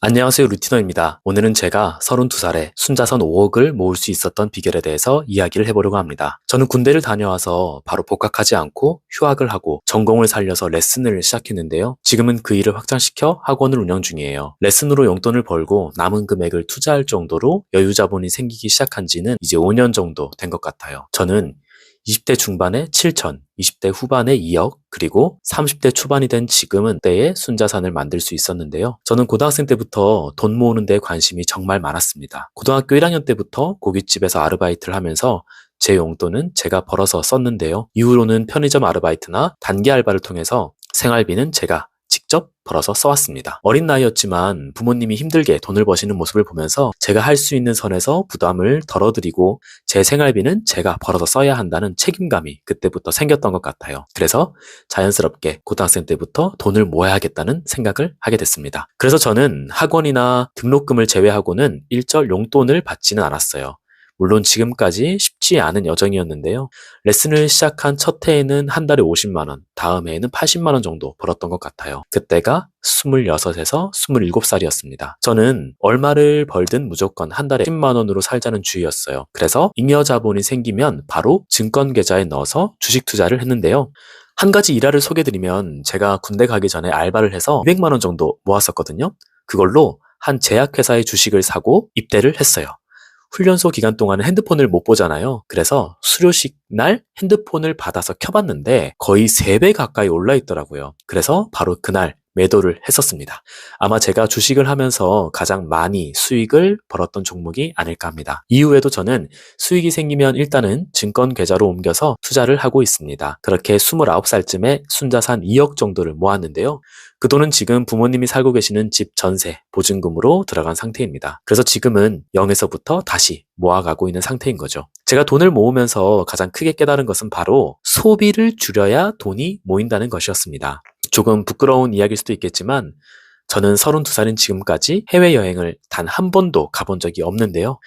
안녕하세요, 루티너입니다. 오늘은 제가 32살에 순자산 5억을 모을 수 있었던 비결에 대해서 이야기를 해보려고 합니다. 저는 군대를 다녀와서 바로 복학하지 않고 휴학을 하고 전공을 살려서 레슨을 시작했는데요. 지금은 그 일을 확장시켜 학원을 운영 중이에요. 레슨으로 용돈을 벌고 남은 금액을 투자할 정도로 여유 자본이 생기기 시작한 지는 이제 5년 정도 된 것 같아요. 저는 20대 중반에 7천, 20대 후반에 2억, 그리고 30대 초반이 된 지금은 때에 순자산을 만들 수 있었는데요. 저는 고등학생 때부터 돈 모으는 데 관심이 정말 많았습니다. 고등학교 1학년 때부터 고깃집에서 아르바이트를 하면서 제 용돈은 제가 벌어서 썼는데요. 이후로는 편의점 아르바이트나 단기 알바를 통해서 생활비는 제가 직접 벌어서 써왔습니다. 어린 나이였지만 부모님이 힘들게 돈을 버시는 모습을 보면서 제가 할 수 있는 선에서 부담을 덜어드리고 제 생활비는 제가 벌어서 써야 한다는 책임감이 그때부터 생겼던 것 같아요. 그래서 자연스럽게 고등학생 때부터 돈을 모아야겠다는 생각을 하게 됐습니다. 그래서 저는 학원이나 등록금을 제외하고는 일절 용돈을 받지는 않았어요. 물론 지금까지 쉽지 않은 여정이었는데요. 레슨을 시작한 첫 해에는 한 달에 50만 원, 다음 해에는 80만 원 정도 벌었던 것 같아요. 그때가 26에서 27살이었습니다. 저는 얼마를 벌든 무조건 한 달에 10만 원으로 살자는 주의였어요. 그래서 잉여 자본이 생기면 바로 증권 계좌에 넣어서 주식 투자를 했는데요. 한 가지 일화를 소개드리면 제가 군대 가기 전에 알바를 해서 200만 원 정도 모았었거든요. 그걸로 한 제약회사의 주식을 사고 입대를 했어요. 훈련소 기간 동안은 핸드폰을 못 보잖아요. 그래서 수료식 날 핸드폰을 받아서 켜봤는데 거의 3배 가까이 올라 있더라고요. 그래서 바로 그날 매도를 했었습니다. 아마 제가 주식을 하면서 가장 많이 수익을 벌었던 종목이 아닐까 합니다. 이후에도 저는 수익이 생기면 일단은 증권 계좌로 옮겨서 투자를 하고 있습니다. 그렇게 29살쯤에 순자산 2억 정도를 모았는데요. 그 돈은 지금 부모님이 살고 계시는 집 전세, 보증금으로 들어간 상태입니다. 그래서 지금은 0에서부터 다시 모아가고 있는 상태인 거죠. 제가 돈을 모으면서 가장 크게 깨달은 것은 바로 소비를 줄여야 돈이 모인다는 것이었습니다. 조금 부끄러운 이야기일 수도 있겠지만 저는 32살인 지금까지 해외여행을 단 한 번도 가본 적이 없는데요.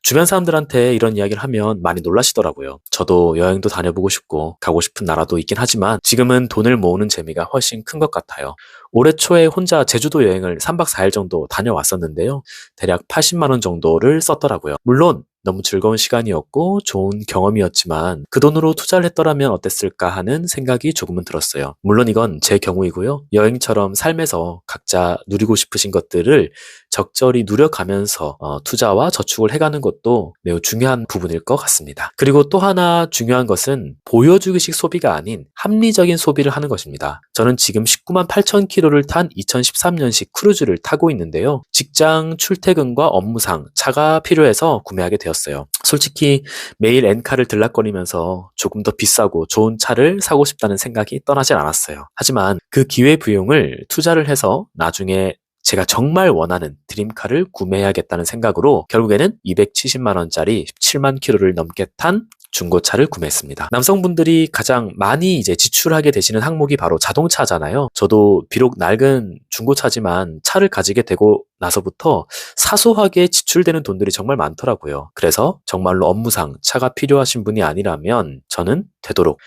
주변 사람들한테 이런 이야기를 하면 많이 놀라시더라고요. 저도 여행도 다녀보고 싶고 가고 싶은 나라도 있긴 하지만 지금은 돈을 모으는 재미가 훨씬 큰 것 같아요. 올해 초에 혼자 제주도 여행을 3박 4일 정도 다녀왔었는데요. 대략 80만 원 정도를 썼더라고요. 물론 너무 즐거운 시간이었고 좋은 경험이었지만 그 돈으로 투자를 했더라면 어땠을까 하는 생각이 조금은 들었어요. 물론 이건 제 경우이고요. 여행처럼 삶에서 각자 누리고 싶으신 것들을 적절히 누려가면서 투자와 저축을 해가는 것도 매우 중요한 부분일 것 같습니다. 그리고 또 하나 중요한 것은 보여주기식 소비가 아닌 합리적인 소비를 하는 것입니다. 저는 지금 19만 8천 킬로를 탄 2013년식 크루즈를 타고 있는데요. 직장 출퇴근과 업무상 차가 필요해서 구매하게 되었어요. 솔직히 매일 엔카를 들락거리면서 조금 더 비싸고 좋은 차를 사고 싶다는 생각이 떠나질 않았어요. 하지만 그 기회비용을 투자를 해서 나중에 제가 정말 원하는 드림카를 구매해야겠다는 생각으로 결국에는 270만 원짜리 17만 킬로를 넘게 탄 중고차를 구매했습니다. 남성분들이 가장 많이 이제 지출하게 되시는 항목이 바로 자동차잖아요. 저도 비록 낡은 중고차지만 차를 가지게 되고 나서부터 사소하게 지출되는 돈들이 정말 많더라고요. 그래서 정말로 업무상 차가 필요하신 분이 아니라면 저는 되도록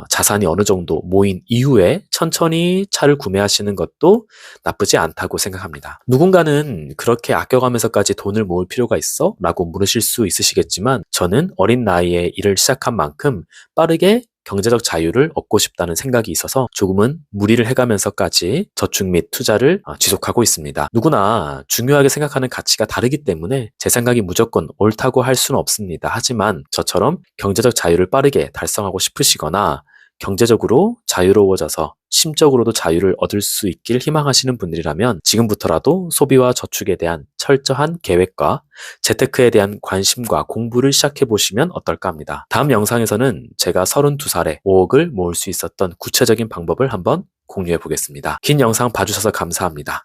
자산이 어느 정도 모인 이후에 천천히 차를 구매하시는 것도 나쁘지 않다고 생각합니다. 누군가는 그렇게 아껴가면서까지 돈을 모을 필요가 있어? 라고 물으실 수 있으시겠지만 저는 어린 나이에 일을 시작한 만큼 빠르게 경제적 자유를 얻고 싶다는 생각이 있어서 조금은 무리를 해가면서까지 저축 및 투자를 지속하고 있습니다. 누구나 중요하게 생각하는 가치가 다르기 때문에 제 생각이 무조건 옳다고 할 수는 없습니다. 하지만 저처럼 경제적 자유를 빠르게 달성하고 싶으시거나 경제적으로 자유로워져서 심적으로도 자유를 얻을 수 있길 희망하시는 분들이라면 지금부터라도 소비와 저축에 대한 철저한 계획과 재테크에 대한 관심과 공부를 시작해 보시면 어떨까 합니다. 다음 영상에서는 제가 32살에 5억을 모을 수 있었던 구체적인 방법을 한번 공유해 보겠습니다. 긴 영상 봐주셔서 감사합니다.